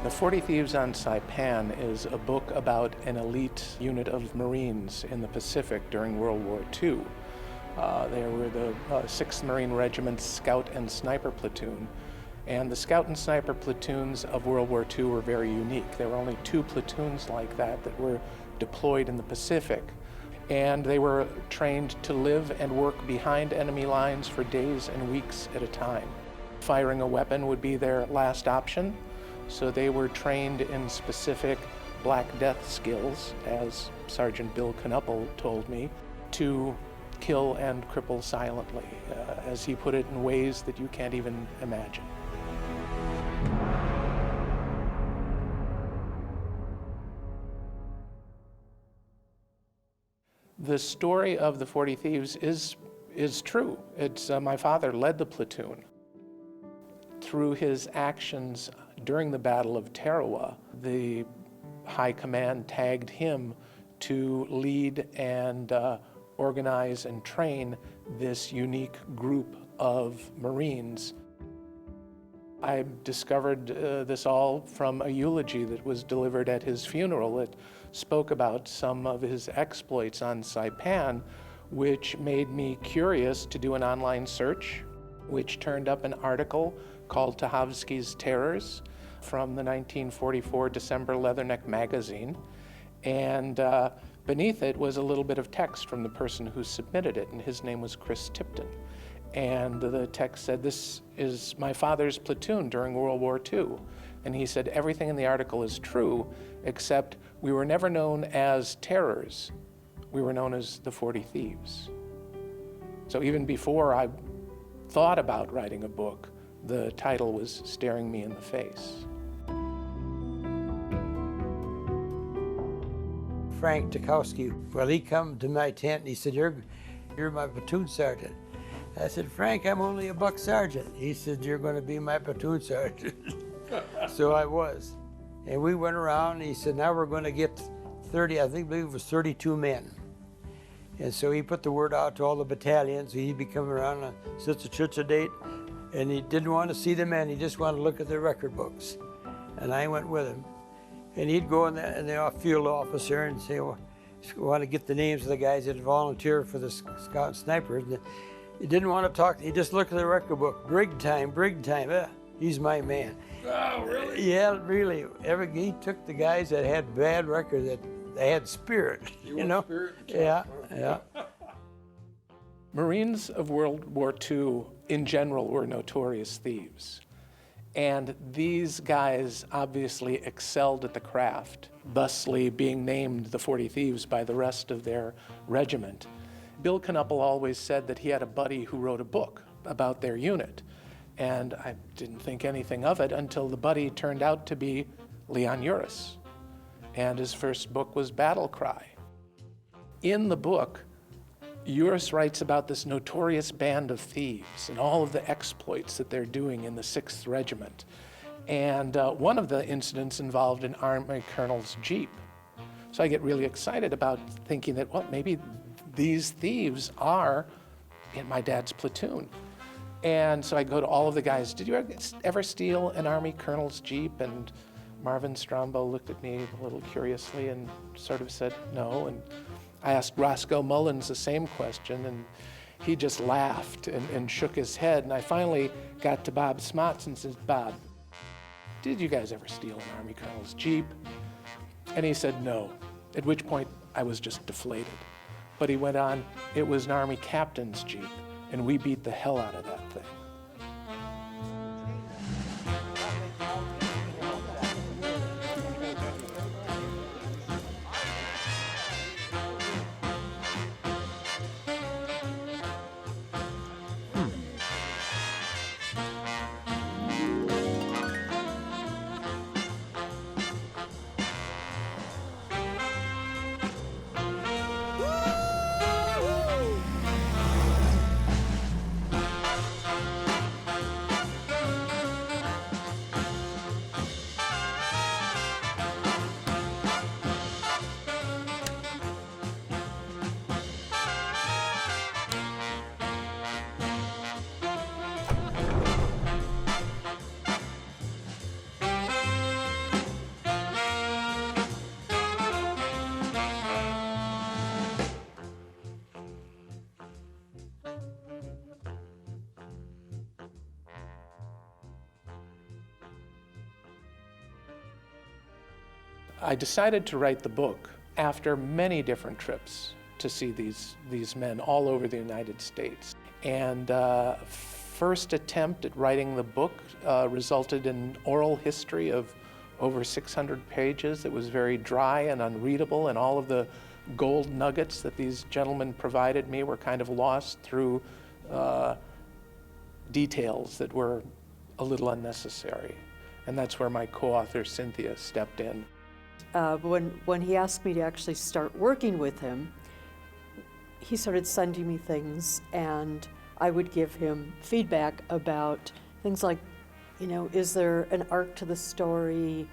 The 40 Thieves on Saipan is a book about an elite unit of Marines in the Pacific during World War II. They were the 6th Marine Regiment's Scout and Sniper Platoon. And the Scout and Sniper platoons of World War II were very unique. There were only 2 platoons like that were deployed in the Pacific. And they were trained to live and work behind enemy lines for days and weeks at a time. Firing a weapon would be their last option, so they were trained in specific Black Death skills, as Sergeant Bill Knuppel told me, to kill and cripple silently, as he put it, in ways that you can't even imagine. The story of the 40 Thieves is true. It's my father led the platoon. Through his actions during the Battle of Tarawa, the high command tagged him to lead and organize and train this unique group of Marines. I discovered this all from a eulogy that was delivered at his funeral. It spoke about some of his exploits on Saipan, which made me curious to do an online search, which turned up an article called Tachovsky's Terrors from the 1944 December Leatherneck magazine. And beneath it was a little bit of text from the person who submitted it, and his name was Chris Tipton. And the text said, "This is my father's platoon during World War II." And he said, everything in the article is true, except we were never known as terrors. We were known as the 40 Thieves. So even before I thought about writing a book, the title was staring me in the face. Frank Tachovsky, well, he come to my tent and he said, you're my platoon sergeant. I said, Frank, I'm only a buck sergeant. He said, you're going to be my platoon sergeant. So I was. And we went around and he said, now we're going to get 30, I believe it was 32 men. And so he put the word out to all the battalions. He'd be coming around on such a date, and he didn't want to see the men. He just wanted to look at their record books. And I went with him. And he'd go in the field officer and say, well, I want to get the names of the guys that volunteered for the Scout and Snipers. And he didn't want to talk. He just looked at the record book. Brig time. He's my man. Oh, really? Yeah, really. He took the guys that had bad records, that they had spirit, you know? Spirit? Yeah. Marines of World War II, in general, were notorious thieves. And these guys obviously excelled at the craft, thusly being named the 40 Thieves by the rest of their regiment. Bill Knuppel always said that he had a buddy who wrote a book about their unit. And I didn't think anything of it until the buddy turned out to be Leon Uris. And his first book was Battle Cry. In the book, Uris writes about this notorious band of thieves and all of the exploits that they're doing in the 6th Regiment. And one of the incidents involved an Army colonel's Jeep. So I get really excited about thinking that, well, maybe these thieves are in my dad's platoon. And so I go to all of the guys, did you ever steal an Army colonel's Jeep? And Marvin Strombo looked at me a little curiously and sort of said no. And I asked Roscoe Mullins the same question, and he just laughed and shook his head. And I finally got to Bob Smots and said, Bob, did you guys ever steal an Army colonel's Jeep? And he said no, at which point I was just deflated. But he went on, it was an Army captain's Jeep, and we beat the hell out of that thing. I decided to write the book after many different trips to see these men all over the United States. And first attempt at writing the book resulted in oral history of over 600 pages. It was very dry and unreadable, and all of the gold nuggets that these gentlemen provided me were kind of lost through details that were a little unnecessary. And that's where my co-author Cynthia stepped in. When he asked me to actually start working with him, he started sending me things, and I would give him feedback about things like, you know, is there an arc to the story?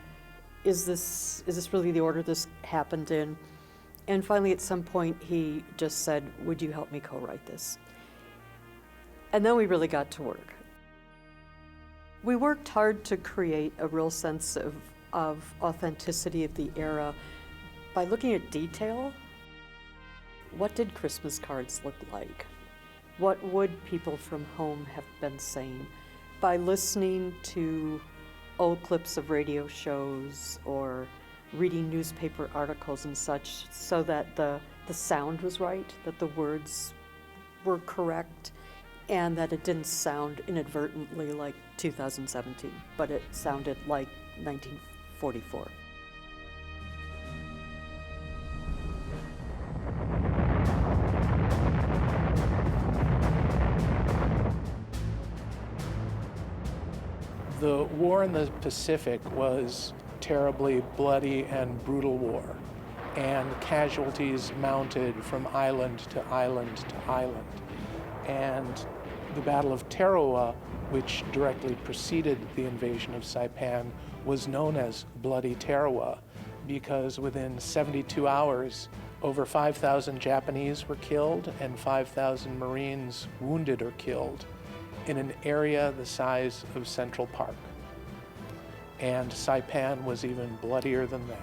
Is this really the order this happened in? And finally, at some point, he just said, would you help me co-write this? And then we really got to work. We worked hard to create a real sense of authenticity of the era by looking at detail. What did Christmas cards look like? What would people from home have been saying? By listening to old clips of radio shows or reading newspaper articles and such, so that the sound was right, that the words were correct, and that it didn't sound inadvertently like 2017, but it sounded like 1944. The war in the Pacific was terribly bloody and brutal war, and casualties mounted from island to island to island. And the Battle of Tarawa, which directly preceded the invasion of Saipan, was known as Bloody Tarawa because within 72 hours, over 5,000 Japanese were killed and 5,000 Marines wounded or killed in an area the size of Central Park. And Saipan was even bloodier than that.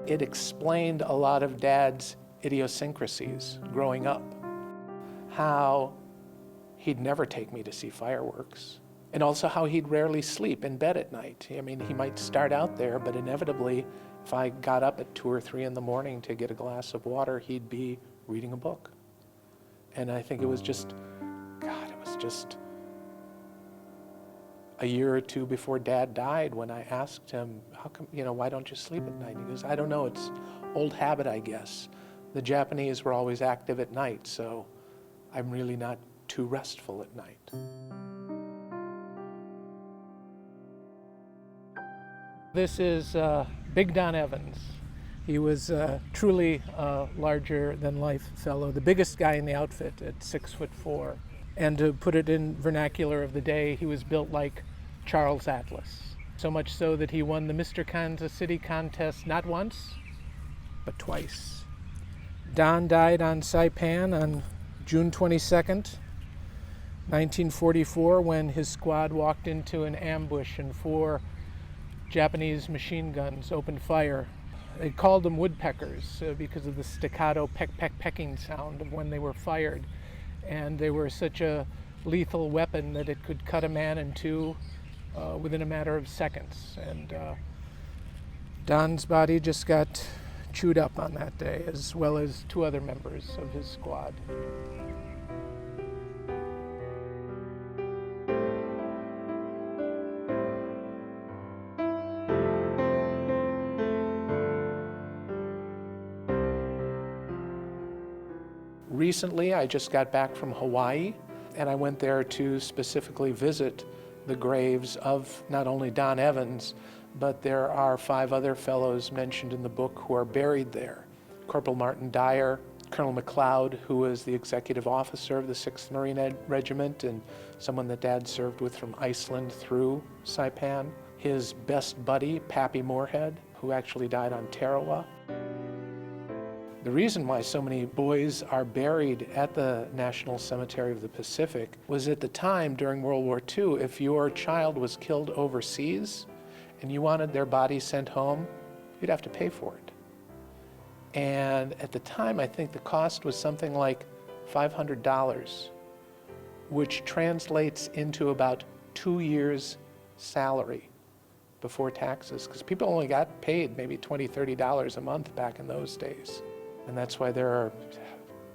It explained a lot of Dad's idiosyncrasies growing up. How he'd never take me to see fireworks, and also how he'd rarely sleep in bed at night. I mean, he might start out there, but inevitably, if I got up at 2 or 3 in the morning to get a glass of water, he'd be reading a book. And I think it was just a year or 2 before Dad died when I asked him, how come, why don't you sleep at night? He goes, I don't know, it's old habit, I guess. The Japanese were always active at night, so I'm really not too restful at night. This is Big Don Evans. He was truly a larger-than-life fellow, the biggest guy in the outfit at 6'4". And to put it in vernacular of the day, he was built like Charles Atlas. So much so that he won the Mr. Kansas City contest not once, but twice. Don died on Saipan on June 22nd, 1944, when his squad walked into an ambush and 4 Japanese machine guns opened fire They called them woodpeckers because of the staccato pecking sound of when they were fired. And they were such a lethal weapon that it could cut a man in two within a matter of seconds. And Don's body just got chewed up on that day, as well as two other members of his squad. Recently, I just got back from Hawaii, and I went there to specifically visit the graves of not only Don Evans, but there are 5 other fellows mentioned in the book who are buried there. Cpl Martin Dyer, Colonel McCloud, who was the executive officer of the 6th Marine Regiment and someone that Dad served with from Iceland through Saipan. His best buddy, Pappy Morehead, who actually died on Tarawa. The reason why so many boys are buried at the National Cemetery of the Pacific was at the time during World War II, if your child was killed overseas and you wanted their body sent home, you'd have to pay for it. And at the time, I think the cost was something like $500, which translates into about 2 years' salary before taxes, because people only got paid maybe $20, $30 a month back in those days. And that's why there are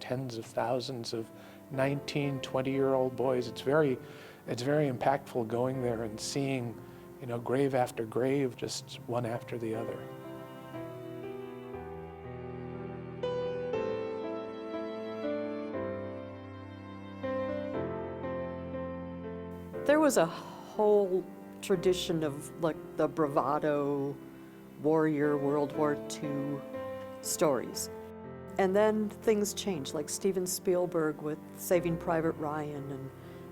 tens of thousands of 19, 20-year-old boys. It's very impactful going there and seeing, grave after grave, just one after the other. There was a whole tradition of like the bravado warrior World War II stories. And then things changed, like Steven Spielberg with Saving Private Ryan and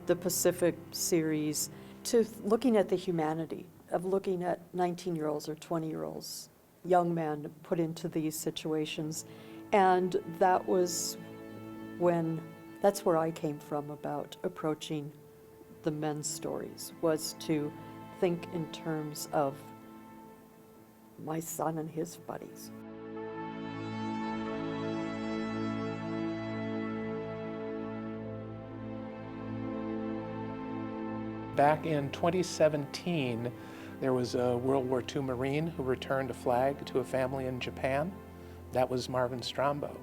the Pacific series, to looking at the humanity of looking at 19-year-olds or 20-year-olds, young men put into these situations. And that's where I came from about approaching the men's stories, was to think in terms of my son and his buddies. Back in 2017, there was a World War II Marine who returned a flag to a family in Japan. That was Marvin Strombo.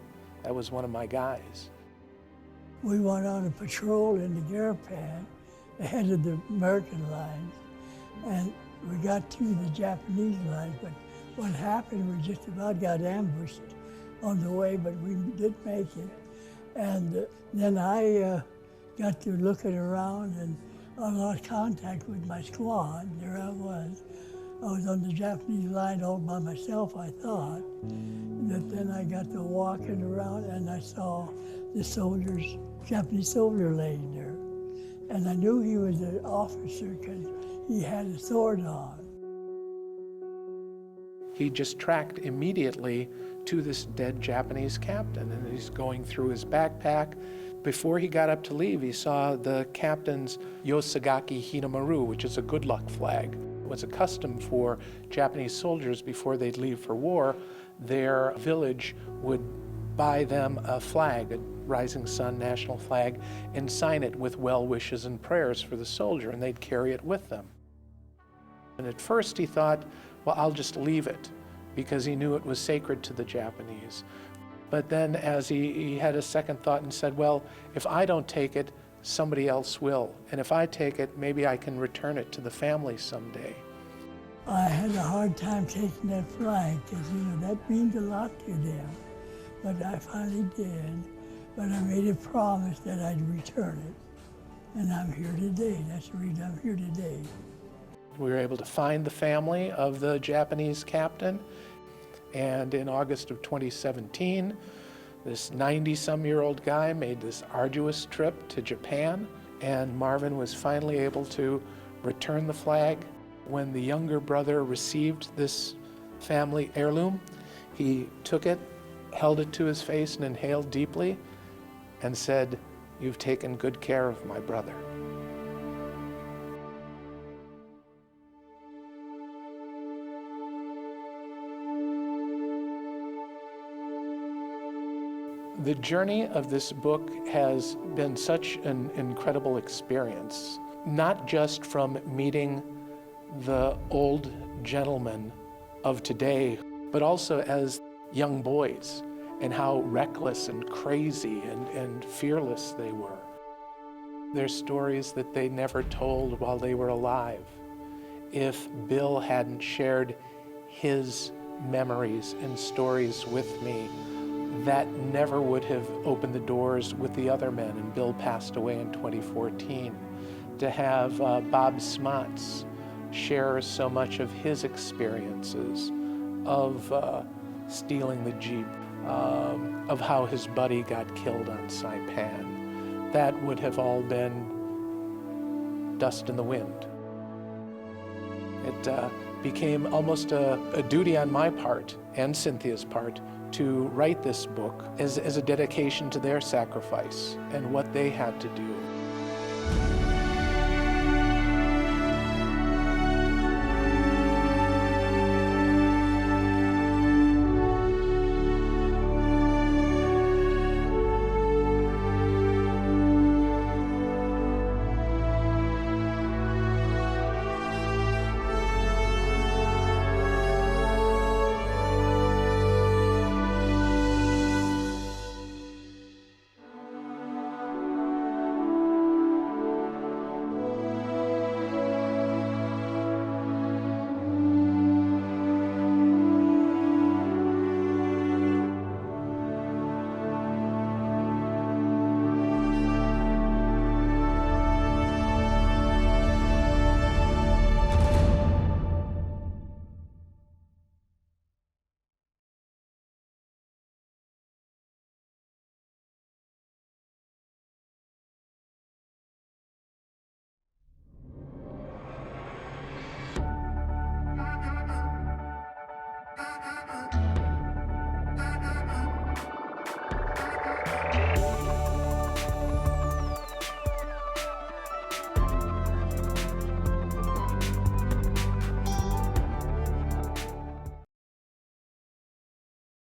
That was one of my guys. We went on a patrol in the Garapan ahead of the American lines, and we got to the Japanese lines, but what happened, we just about got ambushed on the way, but we did make it. And then I got to looking around, and I lost contact with my squad. There I was. I was on the Japanese line all by myself, I thought. But then I got to walking around and I saw the Japanese soldier laying there. And I knew he was an officer because he had a sword on. He just tracked immediately to this dead Japanese captain, and he's going through his backpack. Before he got up to leave, he saw the captain's Yosagaki Hinamaru, which is a good luck flag. It was a custom for Japanese soldiers before they'd leave for war. Their village would buy them a flag, a Rising Sun national flag, and sign it with well wishes and prayers for the soldier, and they'd carry it with them. And at first he thought, well, I'll just leave it, because he knew it was sacred to the Japanese. But then as he had a second thought and said, well, if I don't take it, somebody else will. And if I take it, maybe I can return it to the family someday. I had a hard time taking that flag because, that means a lot to them. But I finally did. But I made a promise that I'd return it. And I'm here today. That's the reason I'm here today. We were able to find the family of the Japanese captain. And in August of 2017, this 90-some-year-old guy made this arduous trip to Japan, and Marvin was finally able to return the flag. When the younger brother received this family heirloom, he took it, held it to his face, and inhaled deeply, and said, "You've taken good care of my brother." The journey of this book has been such an incredible experience, not just from meeting the old gentlemen of today, but also as young boys and how reckless and crazy and fearless they were. There's stories that they never told while they were alive. If Bill hadn't shared his memories and stories with me, that never would have opened the doors with the other men, and Bill passed away in 2014. To have Bob Smots share so much of his experiences of stealing the Jeep, of how his buddy got killed on Saipan, that would have all been dust in the wind. It became almost a duty on my part and Cynthia's part to write this book as a dedication to their sacrifice and what they had to do.